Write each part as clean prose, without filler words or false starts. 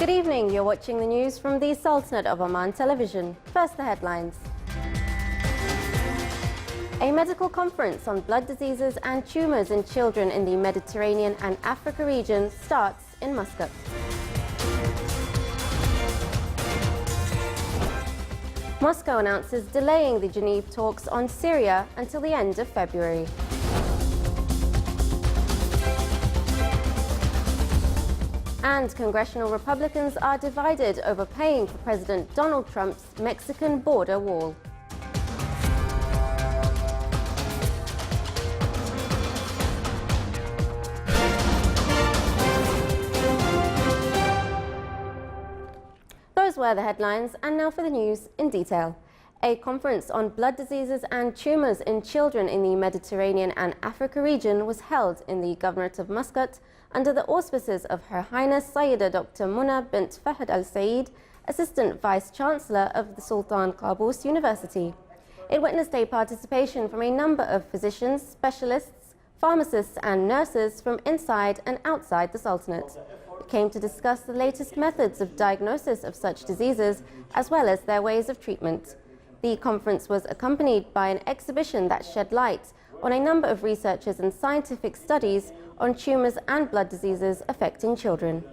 Good evening, you're watching the news from the Sultanate of Oman television. First, the headlines. A medical conference on blood diseases and tumors in children in the Mediterranean and Africa region starts in Muscat. Moscow announces delaying the Geneva talks on Syria until the end of February. And Congressional Republicans are divided over paying for President Donald Trump's Mexican border wall. Those were the headlines, and now for the news in detail. A conference on blood diseases and tumors in children in the Mediterranean and Africa region was held in the Governorate of Muscat under the auspices of Her Highness Sayyida Dr. Muna bint Fahd Al Said, Assistant Vice-Chancellor of the Sultan Qaboos University. It witnessed a participation from a number of physicians, specialists, pharmacists and nurses from inside and outside the Sultanate. It came to discuss the latest methods of diagnosis of such diseases as well as their ways of treatment. The conference was accompanied by an exhibition that shed light on a number of researches and scientific studies on tumors and blood diseases affecting children.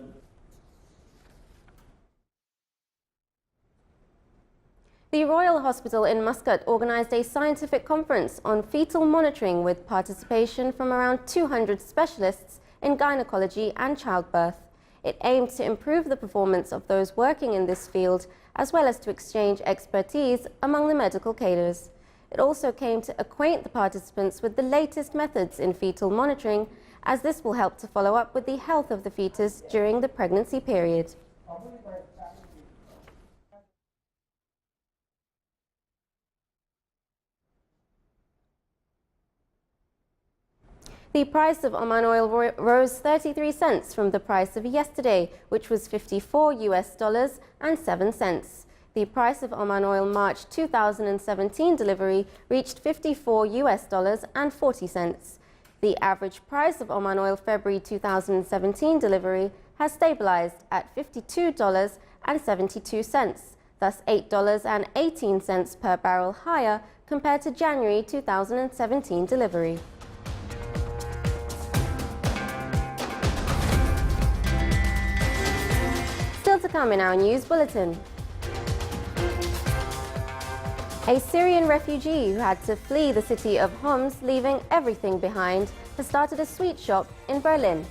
The Royal Hospital in Muscat organized a scientific conference on fetal monitoring with participation from around 200 specialists in gynecology and childbirth. It aimed to improve the performance of those working in this field, as well as to exchange expertise among the medical cadres. It also came to acquaint the participants with the latest methods in fetal monitoring, as this will help to follow up with the health of the fetus during the pregnancy period. The price of Oman oil rose 33 cents from the price of yesterday, which was $54 and 7 cents. The price of Oman oil March 2017 delivery reached $54 and 40 cents. The average price of Oman oil February 2017 delivery has stabilized at $52 and 72 cents, thus $8 and 18 cents per barrel higher compared to January 2017 delivery. Still to come in our news bulletin. A Syrian refugee who had to flee the city of Homs, leaving everything behind, has started a sweet shop in Berlin.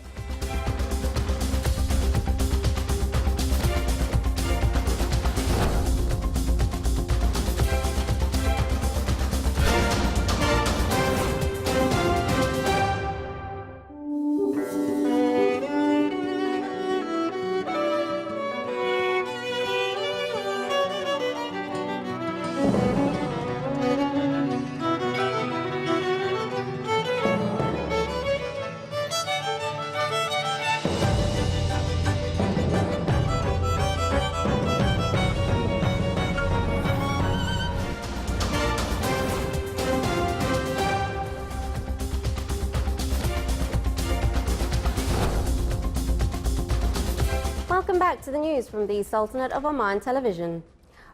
Welcome back to the news from the Sultanate of Oman television.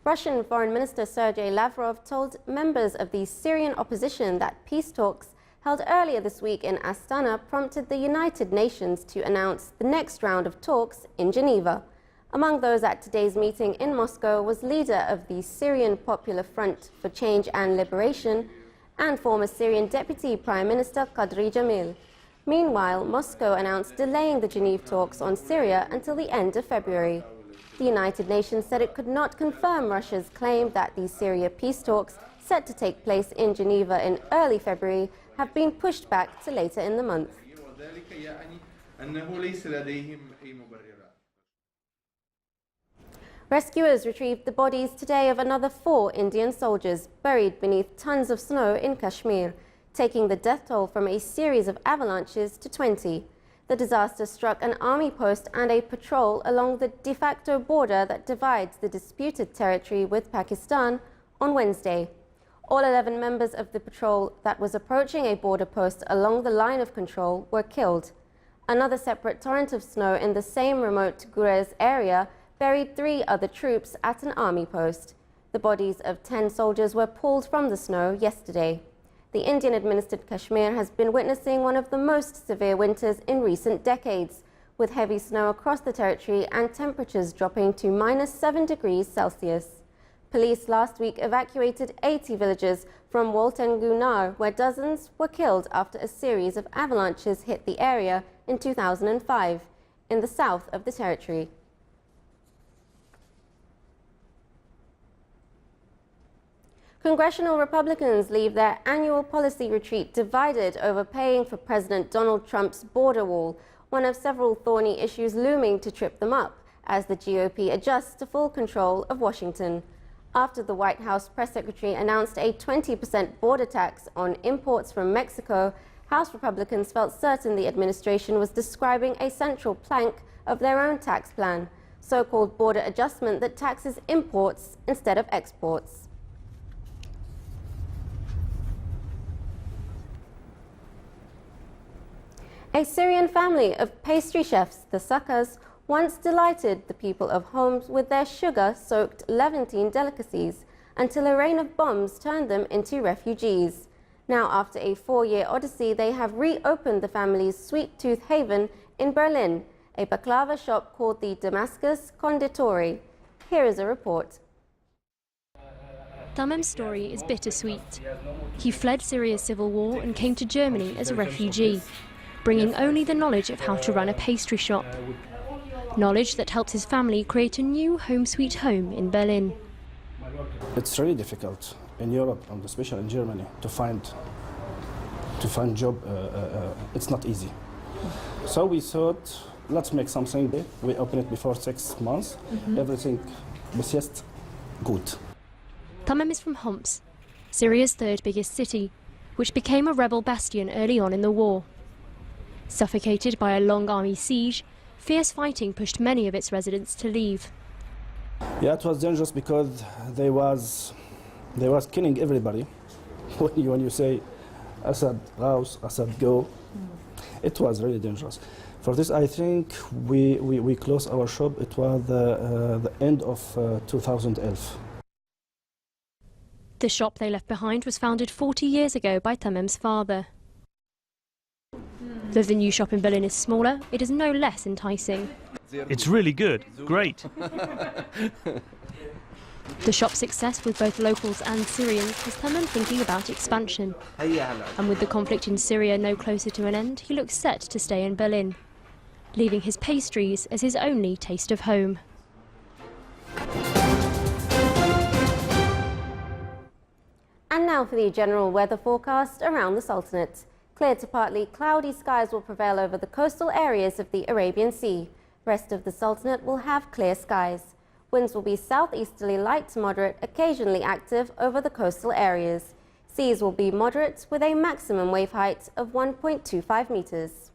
Russian Foreign Minister Sergei Lavrov told members of the Syrian opposition that peace talks held earlier this week in Astana prompted the United Nations to announce the next round of talks in Geneva. Among those at today's meeting in Moscow was leader of the Syrian Popular Front for Change and Liberation and former Syrian Deputy Prime Minister Kadri Jamil. Meanwhile, Moscow announced delaying the Geneva talks on Syria until the end of February. The United Nations said it could not confirm Russia's claim that the Syria peace talks, set to take place in Geneva in early February, have been pushed back to later in the month. Rescuers retrieved the bodies today of another 4 Indian soldiers buried beneath tons of snow in Kashmir, taking the death toll from a series of avalanches to 20. The disaster struck an army post and a patrol along the de facto border that divides the disputed territory with Pakistan on Wednesday. All 11 members of the patrol that was approaching a border post along the line of control were killed. Another separate torrent of snow in the same remote Gurez area buried 3 other troops at an army post. The bodies of 10 soldiers were pulled from the snow yesterday. The Indian-administered Kashmir has been witnessing one of the most severe winters in recent decades, with heavy snow across the territory and temperatures dropping to -7 degrees Celsius. Police last week evacuated 80 villagers from Bulletin, where dozens were killed after a series of avalanches hit the area in 2005, in the south of the territory. Congressional Republicans leave their annual policy retreat divided over paying for President Donald Trump's border wall, one of several thorny issues looming to trip them up as the GOP adjusts to full control of Washington. After the White House press secretary announced a 20% border tax on imports from Mexico, House Republicans felt certain the administration was describing a central plank of their own tax plan, so-called border adjustment that taxes imports instead of exports. A Syrian family of pastry chefs, the Sukkars, once delighted the people of Homs with their sugar-soaked Levantine delicacies until a rain of bombs turned them into refugees. Now, after a 4-year odyssey, they have reopened the family's sweet tooth haven in Berlin, a baklava shop called the Damascus Conditori. Here is a report. Tamim's story is bittersweet. He fled Syria's civil war and came to Germany as a refugee, bringing only the knowledge of how to run a pastry shop. Knowledge that helped his family create a new home sweet home in Berlin. It's really difficult in Europe, and especially in Germany, to find job. It's not easy. So we thought, let's make something. We opened it before 6 months. Everything was just good. Tamim is from Homs, Syria's 3rd biggest city, which became a rebel bastion early on in the war. Suffocated by a long army siege, fierce fighting pushed many of its residents to leave. Yeah, it was dangerous because they was killing everybody. When you say Assad house, Assad go, it was really dangerous. For this, I think we closed our shop. It was the end of 2011. The shop they left behind was founded 40 years ago by Tamim's father. Though the new shop in Berlin is smaller, it is no less enticing. It's really good. Great. The shop's success with both locals and Syrians has Tamim thinking about expansion. And with the conflict in Syria no closer to an end, he looks set to stay in Berlin, leaving his pastries as his only taste of home. And now for the general weather forecast around the Sultanate. Clear to partly cloudy skies will prevail over the coastal areas of the Arabian Sea. The rest of the Sultanate will have clear skies. Winds will be southeasterly light to moderate, occasionally active over the coastal areas. Seas will be moderate with a maximum wave height of 1.25 meters.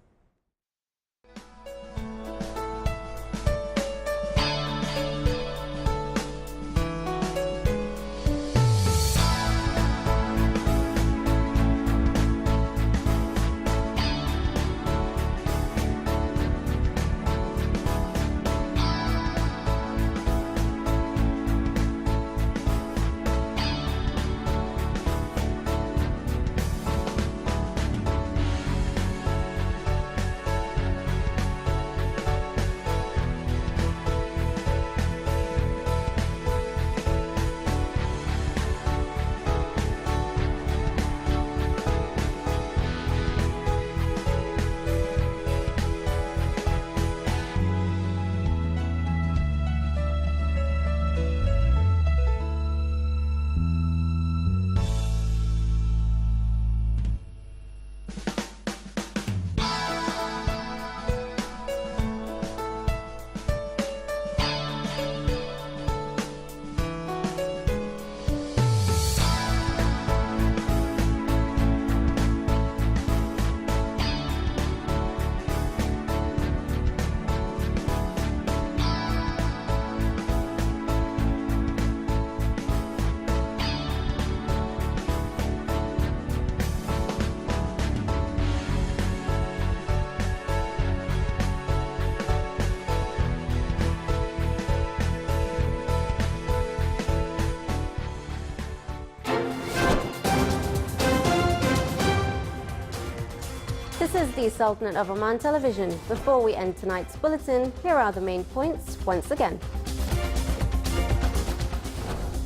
the Sultanate of Oman television. Before we end tonight's bulletin, here are the main points once again.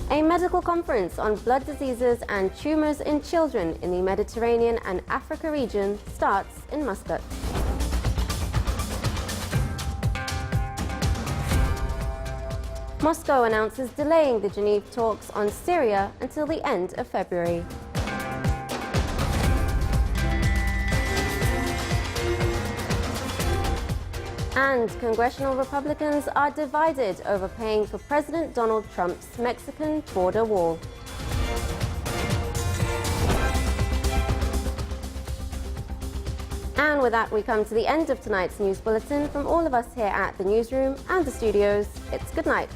A medical conference on blood diseases and tumors in children in the Mediterranean and Africa region starts in Muscat. Moscow announces delaying the Geneva talks on Syria until the end of February. And Congressional Republicans are divided over paying for President Donald Trump's Mexican border wall. And with that, we come to the end of tonight's news bulletin. From all of us here at the newsroom and the studios, it's good night.